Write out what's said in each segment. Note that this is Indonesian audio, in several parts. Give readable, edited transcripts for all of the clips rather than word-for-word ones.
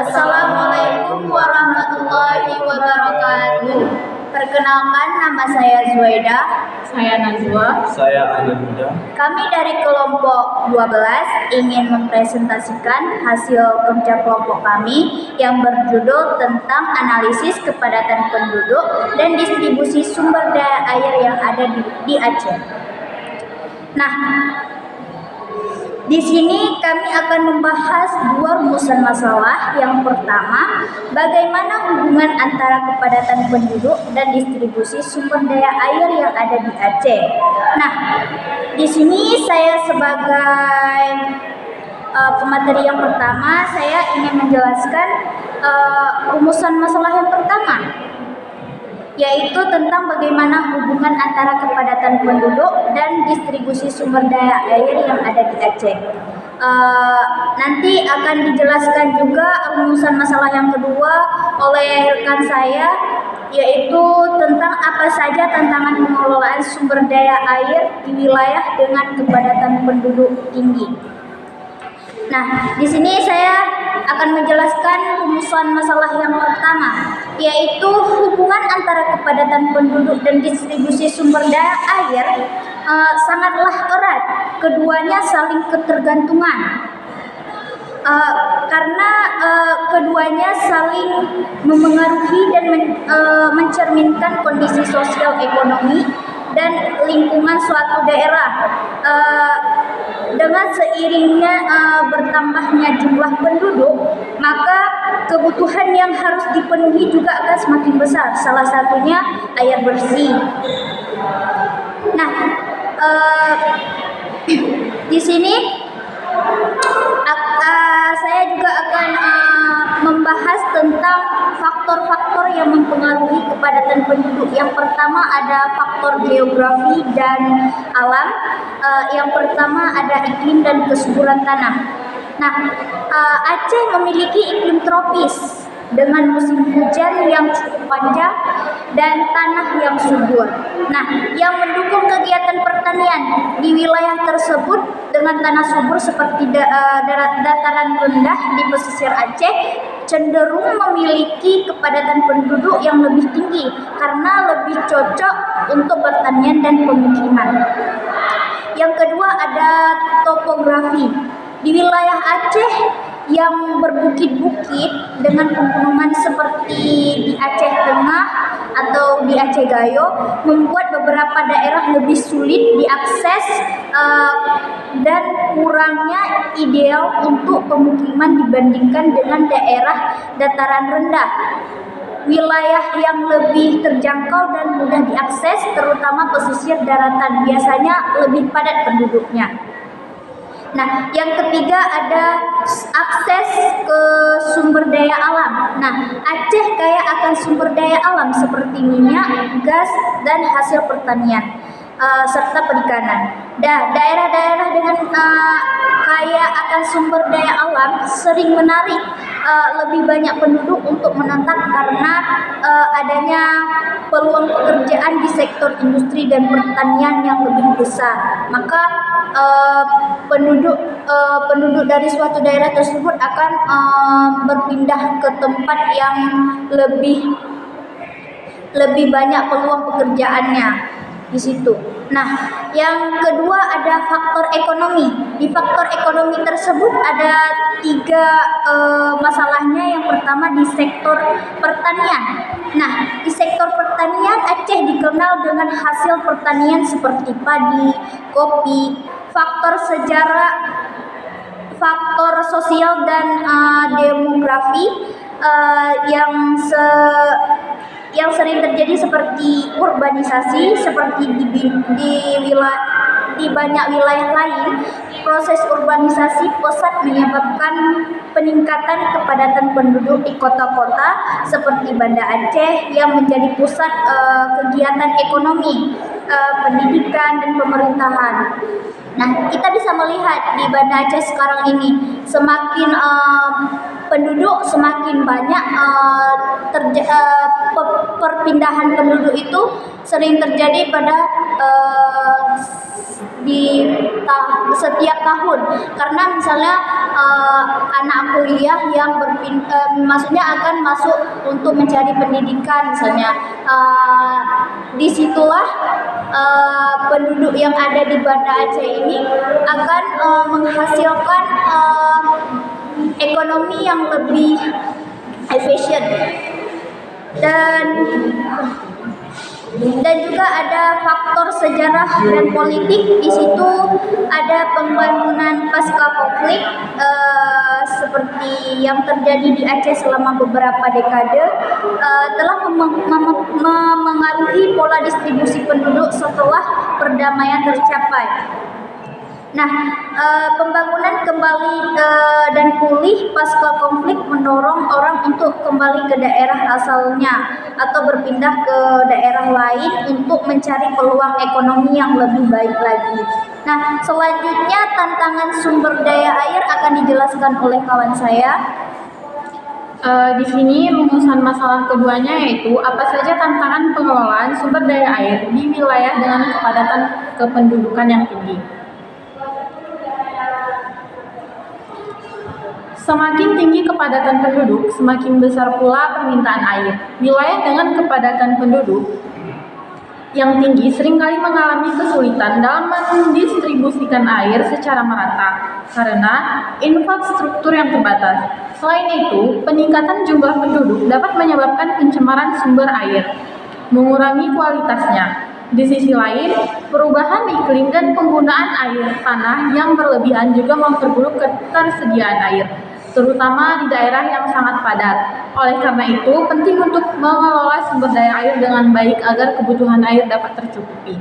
Assalamualaikum warahmatullahi wabarakatuh. Perkenalkan, nama saya Zuaida. Saya Najwa. Saya Ananda. Kami dari kelompok 12 ingin mempresentasikan hasil kerja kelompok kami yang berjudul tentang analisis kepadatan penduduk dan distribusi sumber daya air yang ada di Aceh. Nah, di sini kami akan membahas dua rumusan masalah. Yang pertama, bagaimana hubungan antara kepadatan penduduk dan distribusi sumber daya air yang ada di Aceh. Nah, di sini saya sebagai pemateri yang pertama, saya ingin menjelaskan rumusan masalah yang pertama, yaitu tentang bagaimana hubungan antara kepadatan penduduk dan distribusi sumber daya air yang ada di Aceh. Nanti akan dijelaskan juga rumusan masalah yang kedua oleh rekan saya, yaitu tentang apa saja tantangan pengelolaan sumber daya air di wilayah dengan kepadatan penduduk tinggi. Nah, di sini saya akan menjelaskan rumusan masalah yang pertama, yaitu hubungan antara kepadatan penduduk dan distribusi sumber daya air sangatlah erat. Keduanya saling ketergantungan. Karena keduanya saling memengaruhi dan mencerminkan kondisi sosial ekonomi dan lingkungan suatu daerah. Dengan seiringnya bertambahnya jumlah penduduk, maka kebutuhan yang harus dipenuhi juga akan semakin besar. Salah satunya air bersih. Nah, di sini saya juga akan membahas tentang faktor-faktor yang mempengaruhi kepadatan penduduk. Yang pertama ada faktor geografi dan alam. Yang pertama ada iklim dan kesuburan tanah. Nah, Aceh memiliki iklim tropis dengan musim hujan yang cukup panjang dan tanah yang subur. Nah, yang mendukung kegiatan pertanian di wilayah tersebut dengan tanah subur seperti dataran rendah di pesisir Aceh cenderung memiliki kepadatan penduduk yang lebih tinggi karena lebih cocok untuk pertanian dan pemukiman. Yang kedua ada topografi. Di wilayah Aceh yang berbukit-bukit dengan pegunungan seperti di Aceh Tengah atau di Aceh Gayo membuat beberapa daerah lebih sulit diakses dan kurangnya ideal untuk pemukiman dibandingkan dengan daerah dataran rendah. Wilayah yang lebih terjangkau dan mudah diakses, terutama pesisir daratan, biasanya lebih padat penduduknya. Nah, yang ketiga ada akses ke sumber daya alam. Nah, Aceh kaya akan sumber daya alam seperti minyak, gas, dan hasil pertanian serta perikanan. Daerah-daerah dengan kaya akan sumber daya alam sering menarik lebih banyak penduduk untuk menetap karena adanya peluang pekerjaan di sektor industri dan pertanian yang lebih besar. Maka penduduk dari suatu daerah tersebut akan berpindah ke tempat yang lebih banyak peluang pekerjaannya di situ. Nah, yang kedua ada faktor ekonomi. Di faktor ekonomi tersebut ada tiga masalahnya. Yang pertama di sektor pertanian. Nah, di sektor pertanian Aceh dikenal dengan hasil pertanian seperti padi, kopi. Faktor sejarah, faktor sosial dan demografi yang sering terjadi seperti urbanisasi, seperti di banyak wilayah lain. Proses urbanisasi pesat menyebabkan peningkatan kepadatan penduduk di kota-kota seperti Banda Aceh yang menjadi pusat kegiatan ekonomi, pendidikan, dan pemerintahan. Nah, kita bisa melihat di Banda Aceh sekarang ini semakin penduduk semakin banyak, perpindahan penduduk itu sering terjadi pada di setiap tahun, karena misalnya anak kuliah yang maksudnya akan masuk untuk mencari pendidikan misalnya. Disitulah penduduk yang ada di Banda Aceh ini akan menghasilkan ekonomi yang lebih efisien. Dan juga ada faktor sejarah dan politik. Di situ ada pembangunan pasca konflik seperti yang terjadi di Aceh selama beberapa dekade telah memengaruhi pola distribusi penduduk setelah perdamaian tercapai. Nah, pembangunan kembali dan pulih pasca konflik mendorong orang untuk kembali ke daerah asalnya atau berpindah ke daerah lain untuk mencari peluang ekonomi yang lebih baik lagi. Nah, selanjutnya tantangan sumber daya air akan dijelaskan oleh kawan saya. Di sini rumusan masalah keduanya yaitu apa saja tantangan pengelolaan sumber daya air di wilayah dengan kepadatan kependudukan yang tinggi. Semakin tinggi kepadatan penduduk, semakin besar pula permintaan air. Wilayah dengan kepadatan penduduk yang tinggi seringkali mengalami kesulitan dalam mendistribusikan air secara merata karena infrastruktur yang terbatas. Selain itu, peningkatan jumlah penduduk dapat menyebabkan pencemaran sumber air, mengurangi kualitasnya. Di sisi lain, perubahan iklim dan penggunaan air tanah yang berlebihan juga memperburuk ketersediaan air, terutama di daerah yang sangat padat. Oleh karena itu, penting untuk mengelola sumber daya air dengan baik agar kebutuhan air dapat tercukupi.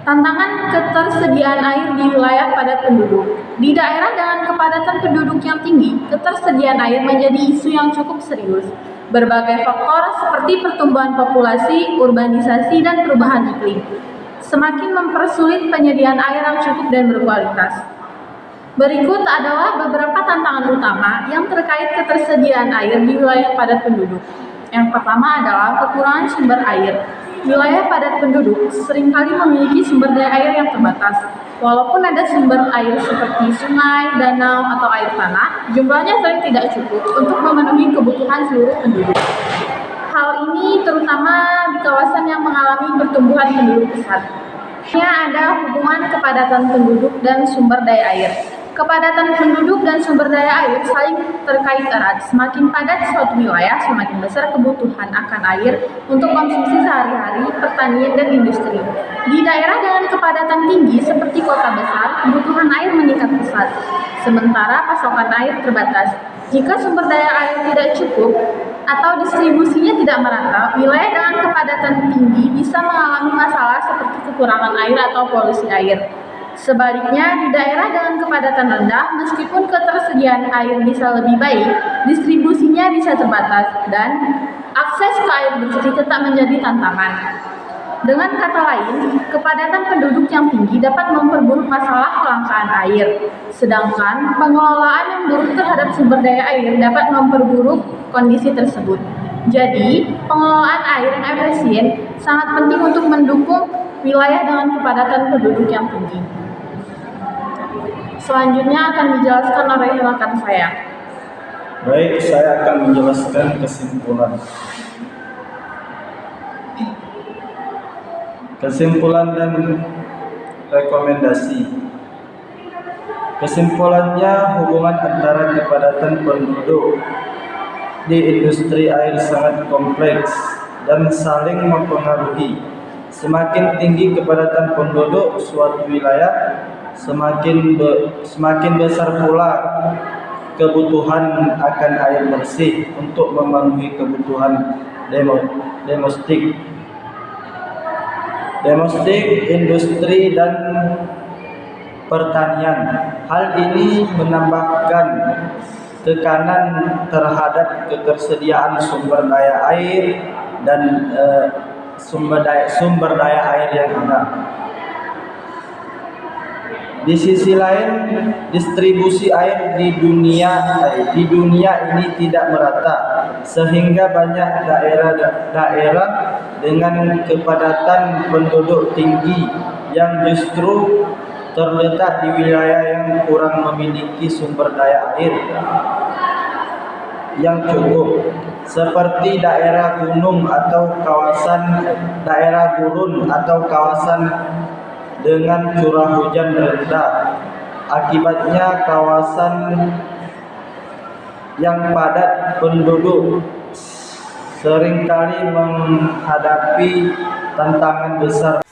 Tantangan ketersediaan air di wilayah padat penduduk. Di daerah dengan kepadatan penduduk yang tinggi, ketersediaan air menjadi isu yang cukup serius. Berbagai faktor seperti pertumbuhan populasi, urbanisasi, dan perubahan iklim semakin mempersulit penyediaan air yang cukup dan berkualitas. Berikut adalah beberapa tantangan utama yang terkait ketersediaan air di wilayah padat penduduk. Yang pertama adalah kekurangan sumber air. Wilayah padat penduduk seringkali memiliki sumber daya air yang terbatas. Walaupun ada sumber air seperti sungai, danau, atau air tanah, jumlahnya sering tidak cukup untuk memenuhi kebutuhan seluruh penduduk. Hal ini terutama di kawasan yang mengalami pertumbuhan penduduk pesat. Ini ada hubungan kepadatan penduduk dan sumber daya air. Kepadatan penduduk dan sumber daya air saling terkait erat. Semakin padat suatu wilayah, semakin besar kebutuhan akan air untuk konsumsi sehari-hari, pertanian, dan industri. Di daerah dengan kepadatan tinggi seperti kota besar, kebutuhan air meningkat pesat, sementara pasokan air terbatas. Jika sumber daya air tidak cukup atau distribusinya tidak merata, wilayah dengan kepadatan tinggi bisa mengalami masalah seperti kekurangan air atau polusi air. Sebaliknya, di daerah dengan kepadatan rendah, meskipun ketersediaan air bisa lebih baik, distribusinya bisa terbatas, dan akses ke air bersih tetap menjadi tantangan. Dengan kata lain, kepadatan penduduk yang tinggi dapat memperburuk masalah kelangkaan air, sedangkan pengelolaan yang buruk terhadap sumber daya air dapat memperburuk kondisi tersebut. Jadi, pengelolaan air yang efisien sangat penting untuk mendukung wilayah dengan kepadatan penduduk yang tinggi. Selanjutnya akan dijelaskan oleh rekan saya. Baik, saya akan menjelaskan kesimpulan. Kesimpulan dan rekomendasi. Kesimpulannya, hubungan antara kepadatan penduduk di industri air sangat kompleks dan saling mempengaruhi. Semakin tinggi kepadatan penduduk suatu wilayah, semakin besar pula kebutuhan akan air bersih untuk memenuhi kebutuhan domestik, industri, dan pertanian. Hal ini menambahkan tekanan terhadap ketersediaan sumber daya air dan sumber daya air yang ada. Di sisi lain, distribusi air di dunia ini tidak merata, sehingga banyak daerah dengan kepadatan penduduk tinggi yang justru terletak di wilayah yang kurang memiliki sumber daya air yang cukup, seperti daerah gunung atau daerah gurun atau kawasan dengan curah hujan rendah. Akibatnya kawasan yang padat penduduk seringkali menghadapi tantangan besar